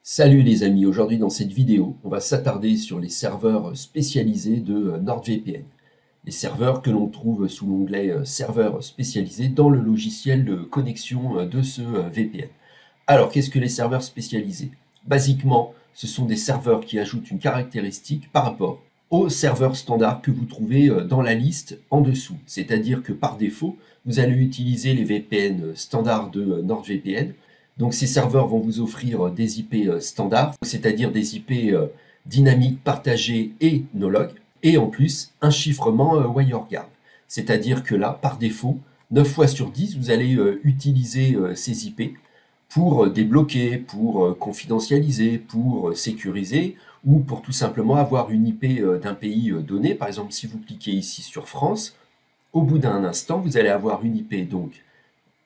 Salut les amis, aujourd'hui dans cette vidéo, on va s'attarder sur les serveurs spécialisés de NordVPN. Les serveurs que l'on trouve sous l'onglet serveurs spécialisés dans le logiciel de connexion de ce VPN. Alors, qu'est-ce que les serveurs spécialisés? Basiquement, ce sont des serveurs qui ajoutent une caractéristique par rapport aux serveurs standards que vous trouvez dans la liste en dessous. C'est-à-dire que par défaut, vous allez utiliser les VPN standards de NordVPN. Donc ces serveurs vont vous offrir des IP standards, c'est-à-dire des IP dynamiques, partagées et no log, et en plus un chiffrement WireGuard. C'est-à-dire que là, par défaut, 9 fois sur 10, vous allez utiliser ces IP pour débloquer, pour confidentialiser, pour sécuriser, ou pour tout simplement avoir une IP d'un pays donné. Par exemple, si vous cliquez ici sur France, au bout d'un instant, vous allez avoir une IP donc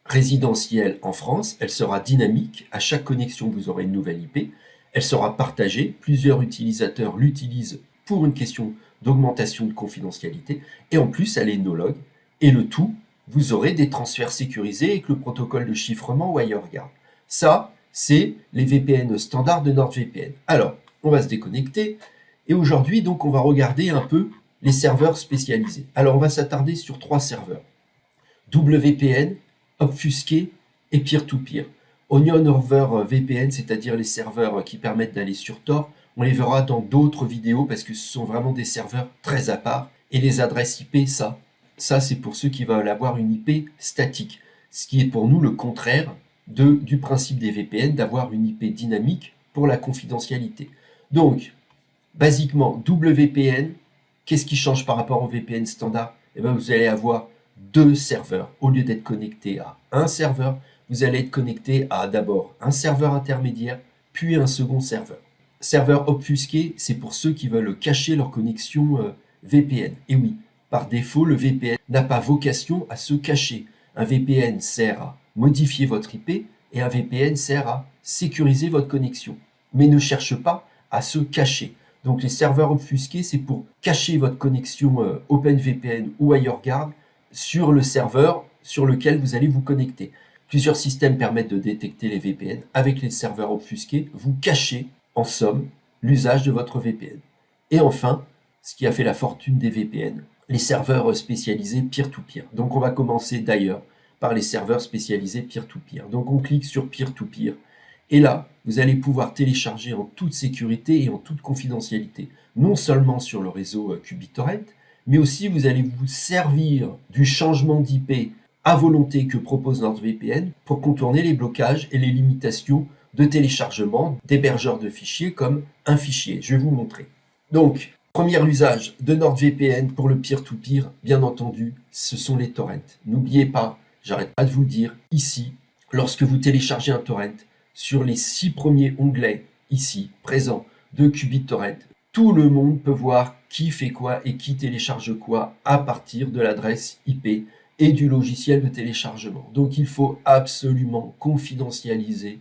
résidentielle en France, elle sera dynamique, à chaque connexion vous aurez une nouvelle IP, elle sera partagée, plusieurs utilisateurs l'utilisent pour une question d'augmentation de confidentialité, et en plus elle est no-log, et le tout, vous aurez des transferts sécurisés avec le protocole de chiffrement WireGuard. Ça, c'est les VPN standards de NordVPN. Alors, on va se déconnecter, et aujourd'hui, donc, on va regarder un peu les serveurs spécialisés. Alors, on va s'attarder sur 3 serveurs. WPN, Obfusqué et peer-to-peer. Onion over VPN, c'est-à-dire les serveurs qui permettent d'aller sur Tor, on les verra dans d'autres vidéos parce que ce sont vraiment des serveurs très à part. Et les adresses IP, ça c'est pour ceux qui veulent avoir une IP statique, ce qui est pour nous le contraire du principe des VPN d'avoir une IP dynamique pour la confidentialité. Donc, basiquement, WPN, qu'est-ce qui change par rapport au VPN standard? Eh bien, vous allez avoir 2 serveurs. Au lieu d'être connecté à un serveur, vous allez être connecté à d'abord un serveur intermédiaire, puis un second serveur. Serveur obfusqué, c'est pour ceux qui veulent cacher leur connexion VPN. Et oui, par défaut, le VPN n'a pas vocation à se cacher. Un VPN sert à modifier votre IP et un VPN sert à sécuriser votre connexion, mais ne cherche pas à se cacher. Donc les serveurs obfusqués, c'est pour cacher votre connexion OpenVPN ou WireGuard sur le serveur sur lequel vous allez vous connecter. Plusieurs systèmes permettent de détecter les VPN. Avec les serveurs obfusqués, vous cachez, en somme, l'usage de votre VPN. Et enfin, ce qui a fait la fortune des VPN, les serveurs spécialisés peer-to-peer. Donc on va commencer d'ailleurs par les serveurs spécialisés peer-to-peer. Donc on clique sur peer-to-peer. Et là, vous allez pouvoir télécharger en toute sécurité et en toute confidentialité, non seulement sur le réseau QBitTorrent, mais aussi vous allez vous servir du changement d'IP à volonté que propose NordVPN pour contourner les blocages et les limitations de téléchargement d'hébergeurs de fichiers comme un fichier. Je vais vous montrer. Donc, premier usage de NordVPN pour le peer-to-peer, bien entendu, ce sont les torrents. N'oubliez pas, j'arrête pas de vous le dire, ici, lorsque vous téléchargez un torrent, sur les 6 premiers onglets ici, présents, de QBitTorrent, tout le monde peut voir qui fait quoi et qui télécharge quoi à partir de l'adresse IP et du logiciel de téléchargement. Donc il faut absolument confidentialiser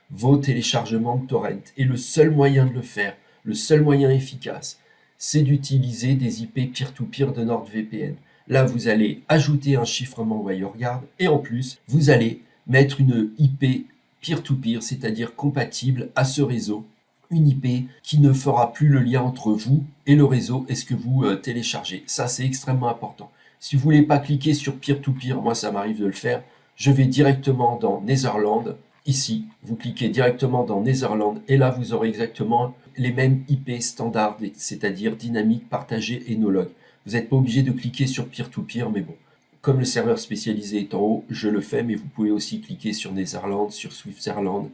vos téléchargements de torrent. Et le seul moyen de le faire, le seul moyen efficace, c'est d'utiliser des IP peer-to-peer de NordVPN. Là, vous allez ajouter un chiffrement WireGuard et en plus, vous allez mettre une IP peer-to-peer, c'est-à-dire compatible à ce réseau, une IP qui ne fera plus le lien entre vous et le réseau et ce que vous téléchargez. Ça, c'est extrêmement important. Si vous voulez pas cliquer sur peer-to-peer, moi ça m'arrive de le faire, je vais directement dans Netherlands. Ici, vous cliquez directement dans Netherlands et là, vous aurez exactement les mêmes IP standards, c'est-à-dire dynamique, partagée et no-log. Vous n'êtes pas obligé de cliquer sur peer-to-peer, mais bon. Comme le serveur spécialisé est en haut, je le fais, mais vous pouvez aussi cliquer sur Netherlands, sur Switzerland,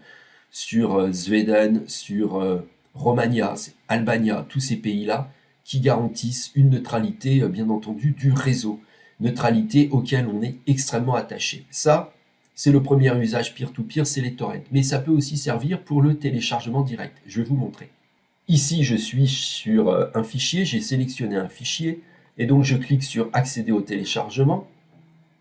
sur Sweden, sur Romania, Albania, tous ces pays-là qui garantissent une neutralité, bien entendu, du réseau. Neutralité auquel on est extrêmement attaché. Ça, c'est le premier usage peer-to-peer, c'est les torrents. Mais ça peut aussi servir pour le téléchargement direct. Je vais vous montrer. Ici, je suis sur un fichier, j'ai sélectionné un fichier, et donc je clique sur accéder au téléchargement.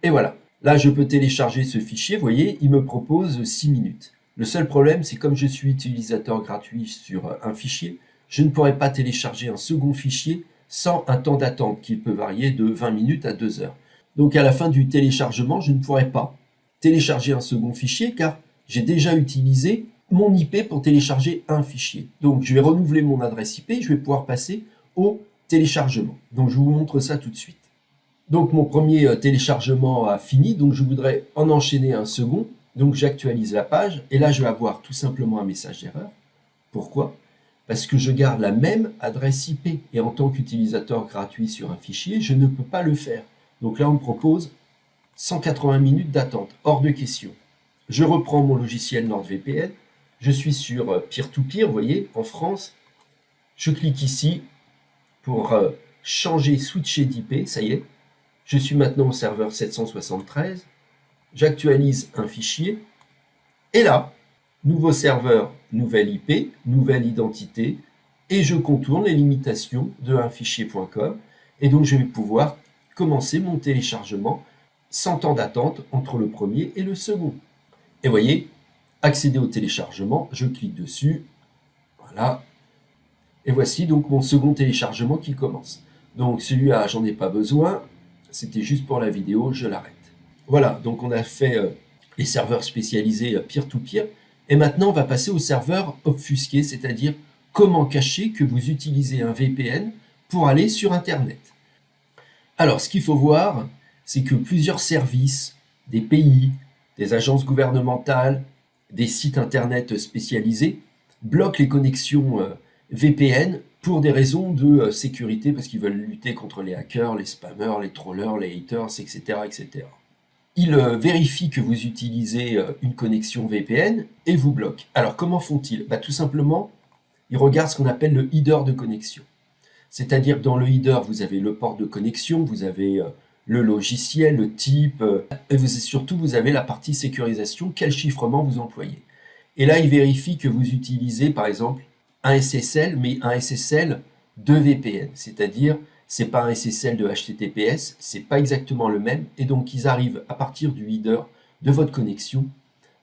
Et voilà, là je peux télécharger ce fichier, vous voyez, il me propose 6 minutes. Le seul problème, c'est comme je suis utilisateur gratuit sur un fichier, je ne pourrai pas télécharger un second fichier sans un temps d'attente qui peut varier de 20 minutes à 2 heures. Donc à la fin du téléchargement, je ne pourrai pas télécharger un second fichier car j'ai déjà utilisé mon IP pour télécharger un fichier. Donc je vais renouveler mon adresse IP, je vais pouvoir passer au téléchargement. Donc je vous montre ça tout de suite. Donc mon premier téléchargement a fini, donc je voudrais en enchaîner un second. Donc j'actualise la page et là je vais avoir tout simplement un message d'erreur. Pourquoi? Parce que je garde la même adresse IP et en tant qu'utilisateur gratuit sur un fichier, je ne peux pas le faire. Donc là on me propose 180 minutes d'attente, hors de question. Je reprends mon logiciel NordVPN, je suis sur peer-to-peer, vous voyez, en France. Je clique ici pour changer, switcher d'IP, ça y est. Je suis maintenant au serveur 773, j'actualise un fichier, et là, nouveau serveur, nouvelle IP, nouvelle identité, et je contourne les limitations de un fichier.com, et donc je vais pouvoir commencer mon téléchargement sans temps d'attente entre le premier et le second. Et vous voyez, accéder au téléchargement, je clique dessus, voilà, et voici donc mon second téléchargement qui commence. Donc celui-là, j'en ai pas besoin, c'était juste pour la vidéo, je l'arrête. Voilà, donc on a fait les serveurs spécialisés peer-to-peer, et maintenant on va passer au serveur obfusqué, c'est-à-dire comment cacher que vous utilisez un VPN pour aller sur Internet. Alors, ce qu'il faut voir, c'est que plusieurs services, des pays, des agences gouvernementales, des sites Internet spécialisés bloquent les connexions VPN pour des raisons de sécurité, parce qu'ils veulent lutter contre les hackers, les spammers, les trollers, les haters, etc. etc. Ils vérifient que vous utilisez une connexion VPN et vous bloquent. Alors comment font-ils? Tout simplement, ils regardent ce qu'on appelle le header de connexion. C'est-à-dire que dans le header, vous avez le port de connexion, vous avez le logiciel, le type, et surtout vous avez la partie sécurisation, quel chiffrement vous employez. Et là, ils vérifient que vous utilisez par exemple un SSL, mais un SSL de VPN, c'est-à-dire c'est pas un SSL de HTTPS, c'est pas exactement le même, et donc ils arrivent à partir du header de votre connexion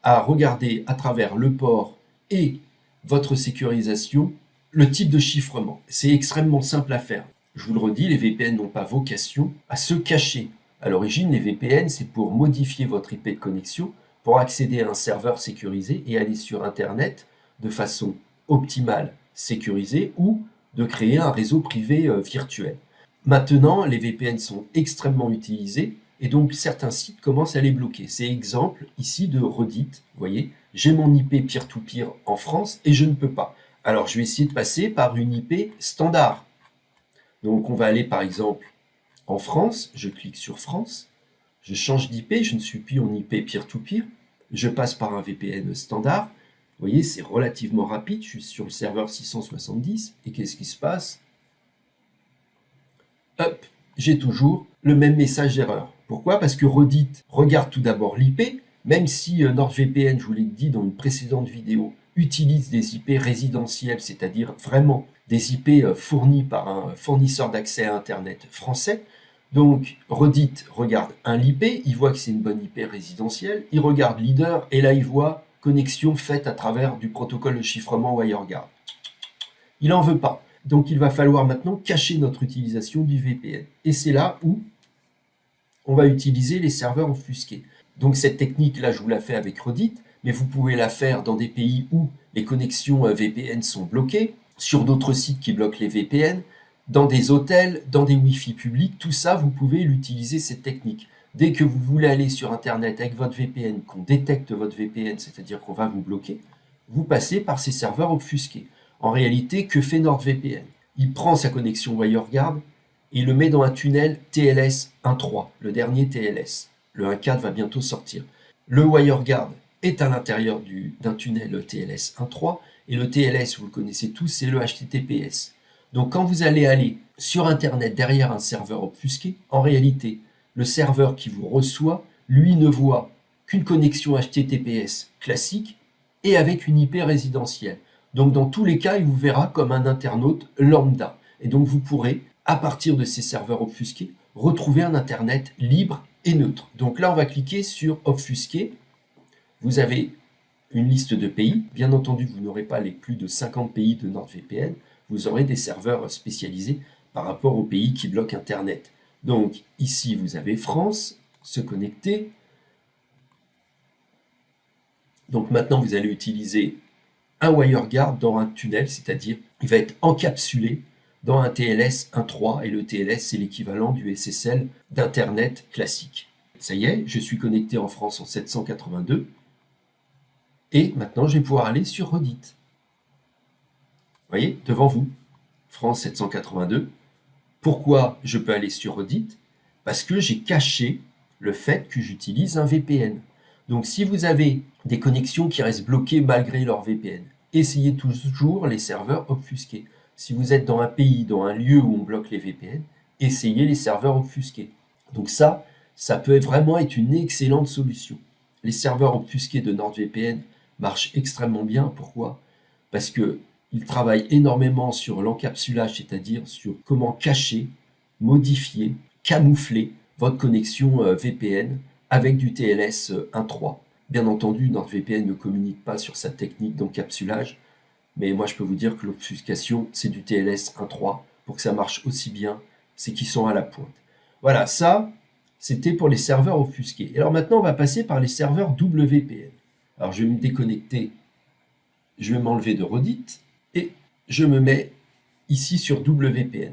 à regarder à travers le port et votre sécurisation le type de chiffrement. C'est extrêmement simple à faire. Je vous le redis, les VPN n'ont pas vocation à se cacher. À l'origine, les VPN, c'est pour modifier votre IP de connexion, pour accéder à un serveur sécurisé et aller sur Internet de façon optimale, sécurisée, ou de créer un réseau privé virtuel. Maintenant, les VPN sont extrêmement utilisés et donc certains sites commencent à les bloquer. C'est exemple ici de Reddit. Vous voyez, j'ai mon IP peer-to-peer en France et je ne peux pas. Alors, je vais essayer de passer par une IP standard. Donc, on va aller par exemple en France. Je clique sur France. Je change d'IP. Je ne suis plus en IP peer-to-peer. Je passe par un VPN standard. Vous voyez, c'est relativement rapide. Je suis sur le serveur 670. Et qu'est-ce qui se passe? Hop, j'ai toujours le même message d'erreur. Pourquoi? Parce que Reddit regarde tout d'abord l'IP. Même si NordVPN, je vous l'ai dit dans une précédente vidéo, utilise des IP résidentiels, c'est-à-dire vraiment des IP fournis par un fournisseur d'accès à Internet français. Donc Reddit regarde l'IP, il voit que c'est une bonne IP résidentielle, il regarde leader et là il voit connexion faite à travers du protocole de chiffrement WireGuard. Il n'en veut pas. Donc il va falloir maintenant cacher notre utilisation du VPN. Et c'est là où on va utiliser les serveurs offusqués. Donc cette technique-là, je vous la fais avec Reddit, mais vous pouvez la faire dans des pays où les connexions VPN sont bloquées, sur d'autres sites qui bloquent les VPN, dans des hôtels, dans des Wi-Fi publics, tout ça, vous pouvez l'utiliser cette technique. Dès que vous voulez aller sur Internet avec votre VPN, qu'on détecte votre VPN, c'est-à-dire qu'on va vous bloquer, vous passez par ces serveurs offusqués. En réalité, que fait NordVPN? Il prend sa connexion WireGuard et il le met dans un tunnel TLS 1.3, le dernier TLS. Le 1.4 va bientôt sortir. Le WireGuard est à l'intérieur d'un tunnel TLS 1.3 et le TLS, vous le connaissez tous, c'est le HTTPS. Donc quand vous allez aller sur Internet derrière un serveur obfusqué, en réalité, le serveur qui vous reçoit, lui ne voit qu'une connexion HTTPS classique et avec une IP résidentielle. Donc dans tous les cas, il vous verra comme un internaute lambda. Et donc vous pourrez, à partir de ces serveurs obfusqués, retrouver un Internet libre et neutre. Donc là, on va cliquer sur obfusquer. Vous avez une liste de pays. Bien entendu, vous n'aurez pas les plus de 50 pays de NordVPN. Vous aurez des serveurs spécialisés par rapport aux pays qui bloquent Internet. Donc ici, vous avez France, se connecter. Donc maintenant, vous allez utiliser un WireGuard dans un tunnel, c'est-à-dire il va être encapsulé dans un TLS 1.3 et le TLS c'est l'équivalent du SSL d'Internet classique. Ça y est, je suis connecté en France en 782 et maintenant je vais pouvoir aller sur Reddit. Vous voyez, devant vous, France 782. Pourquoi je peux aller sur Reddit? Parce que j'ai caché le fait que j'utilise un VPN. Donc si vous avez des connexions qui restent bloquées malgré leur VPN, essayez toujours les serveurs obfusqués. Si vous êtes dans un pays, dans un lieu où on bloque les VPN, essayez les serveurs obfusqués. Donc ça peut vraiment être une excellente solution. Les serveurs obfusqués de NordVPN marchent extrêmement bien. Pourquoi? Parce qu'ils travaillent énormément sur l'encapsulage, c'est-à-dire sur comment cacher, modifier, camoufler votre connexion VPN avec du TLS 1.3. Bien entendu, NordVPN ne communique pas sur sa technique d'encapsulage, mais moi je peux vous dire que l'obfuscation, c'est du TLS 1.3. Pour que ça marche aussi bien, c'est qu'ils sont à la pointe. Voilà, ça, c'était pour les serveurs obfusqués. Et alors maintenant, on va passer par les serveurs WPN. Alors je vais me déconnecter, je vais m'enlever de Reddit, et je me mets ici sur WPN.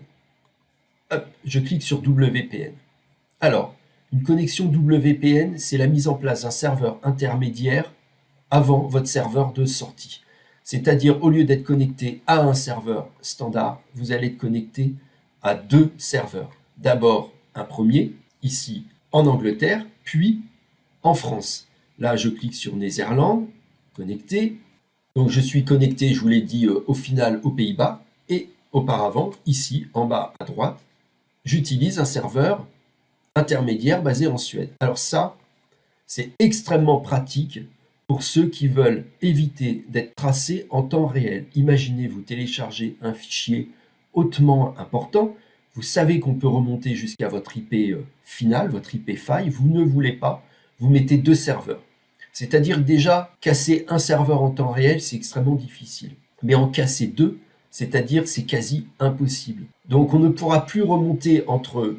Hop, je clique sur WPN. Alors, une connexion WPN, c'est la mise en place d'un serveur intermédiaire avant votre serveur de sortie. C'est-à-dire, au lieu d'être connecté à un serveur standard, vous allez être connecté à deux serveurs. D'abord, un premier, ici en Angleterre, puis en France. Là, je clique sur Netherlands, connecté. Donc, je suis connecté, je vous l'ai dit, au final aux Pays-Bas. Et auparavant, ici, en bas à droite, j'utilise un serveur intermédiaire basé en Suède. Alors ça, c'est extrêmement pratique pour ceux qui veulent éviter d'être tracés en temps réel. Imaginez, vous téléchargez un fichier hautement important, vous savez qu'on peut remonter jusqu'à votre IP final, votre IP file, vous ne voulez pas, vous mettez deux serveurs. C'est-à-dire que déjà, casser un serveur en temps réel, c'est extrêmement difficile. Mais en casser deux, c'est-à-dire c'est quasi impossible. Donc on ne pourra plus remonter entre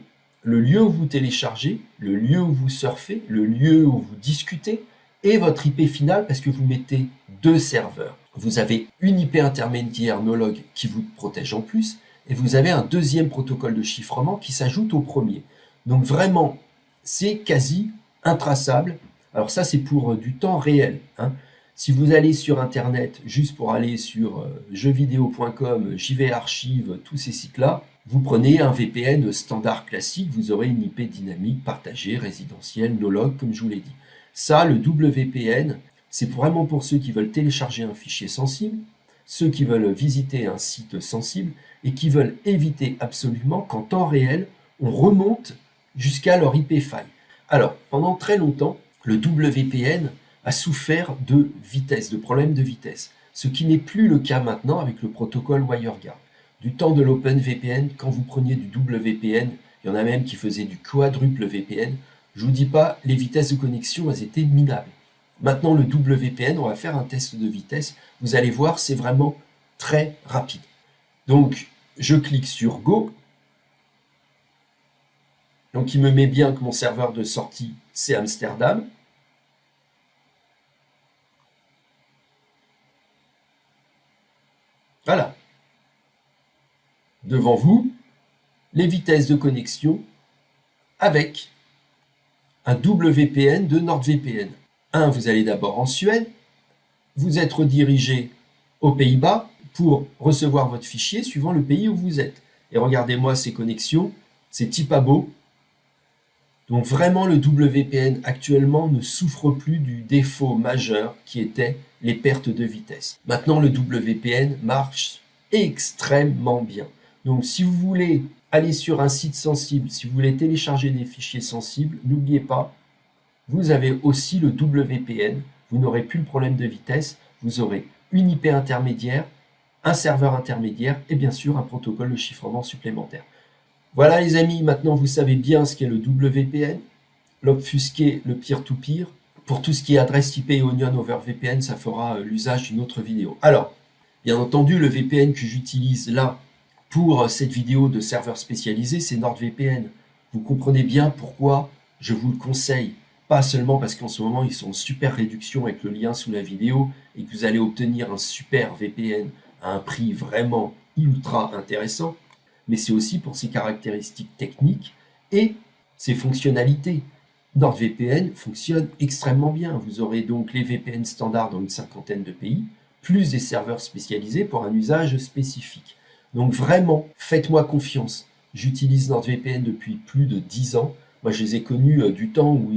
le lieu où vous téléchargez, le lieu où vous surfez, le lieu où vous discutez et votre IP finale parce que vous mettez deux serveurs. Vous avez une IP intermédiaire Nolog qui vous protège en plus et vous avez un deuxième protocole de chiffrement qui s'ajoute au premier. Donc vraiment, c'est quasi intraçable. Alors ça, c'est pour du temps réel, hein. Si vous allez sur Internet, juste pour aller sur jeuxvideo.com, JVArchive, tous ces sites-là, vous prenez un VPN standard classique, vous aurez une IP dynamique, partagée, résidentielle, Nolog, comme je vous l'ai dit. Ça, le WPN, c'est vraiment pour ceux qui veulent télécharger un fichier sensible, ceux qui veulent visiter un site sensible et qui veulent éviter absolument qu'en temps réel, on remonte jusqu'à leur IP file. Alors, pendant très longtemps, le WPN a souffert de vitesse, de problèmes de vitesse, ce qui n'est plus le cas maintenant avec le protocole WireGuard. Du temps de l'OpenVPN, quand vous preniez du WPN, il y en a même qui faisaient du quadruple VPN, je vous dis pas, les vitesses de connexion, elles étaient minables. Maintenant, le WPN, on va faire un test de vitesse. Vous allez voir, c'est vraiment très rapide. Donc, je clique sur Go. Donc, il me met bien que mon serveur de sortie, c'est Amsterdam. Voilà. Devant vous, les vitesses de connexion avec un WPN de NordVPN. Vous allez d'abord en Suède, vous êtes redirigé aux Pays-Bas pour recevoir votre fichier suivant le pays où vous êtes. Et regardez-moi ces connexions, c'est Tipabo. Donc vraiment, le WPN actuellement ne souffre plus du défaut majeur qui était les pertes de vitesse. Maintenant, le WPN marche extrêmement bien. Donc si vous voulez aller sur un site sensible, si vous voulez télécharger des fichiers sensibles, n'oubliez pas, vous avez aussi le WPN. Vous n'aurez plus le problème de vitesse, vous aurez une IP intermédiaire, un serveur intermédiaire et bien sûr un protocole de chiffrement supplémentaire. Voilà les amis, maintenant vous savez bien ce qu'est le WPN, l'obfusqué, le peer-to-peer. Pour tout ce qui est adresse IP et Onion over VPN, ça fera l'usage d'une autre vidéo. Alors, bien entendu, le VPN que j'utilise là pour cette vidéo de serveur spécialisé, c'est NordVPN. Vous comprenez bien pourquoi je vous le conseille. pas seulement parce qu'en ce moment ils sont en super réduction avec le lien sous la vidéo et que vous allez obtenir un super VPN à un prix vraiment ultra intéressant, mais c'est aussi pour ses caractéristiques techniques et ses fonctionnalités. NordVPN fonctionne extrêmement bien. Vous aurez donc les VPN standards dans une cinquantaine de pays, plus des serveurs spécialisés pour un usage spécifique. Donc vraiment, faites-moi confiance. J'utilise NordVPN depuis plus de 10 ans. Moi, je les ai connus du temps où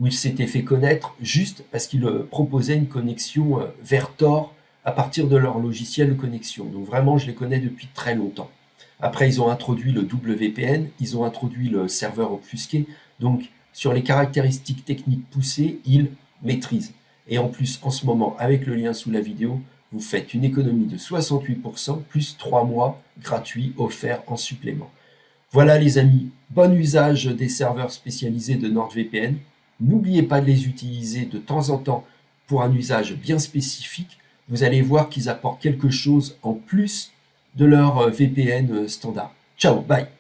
ils s'étaient fait connaître juste parce qu'ils proposaient une connexion vers Tor à partir de leur logiciel de connexion. Donc vraiment, je les connais depuis très longtemps. Après, ils ont introduit le WPN, ils ont introduit le serveur obfusqué. Donc, sur les caractéristiques techniques poussées, ils maîtrisent. Et en plus, en ce moment, avec le lien sous la vidéo, vous faites une économie de 68% plus 3 mois gratuits offerts en supplément. Voilà les amis, bon usage des serveurs spécialisés de NordVPN. N'oubliez pas de les utiliser de temps en temps pour un usage bien spécifique. Vous allez voir qu'ils apportent quelque chose en plus de leur VPN standard. Ciao, bye!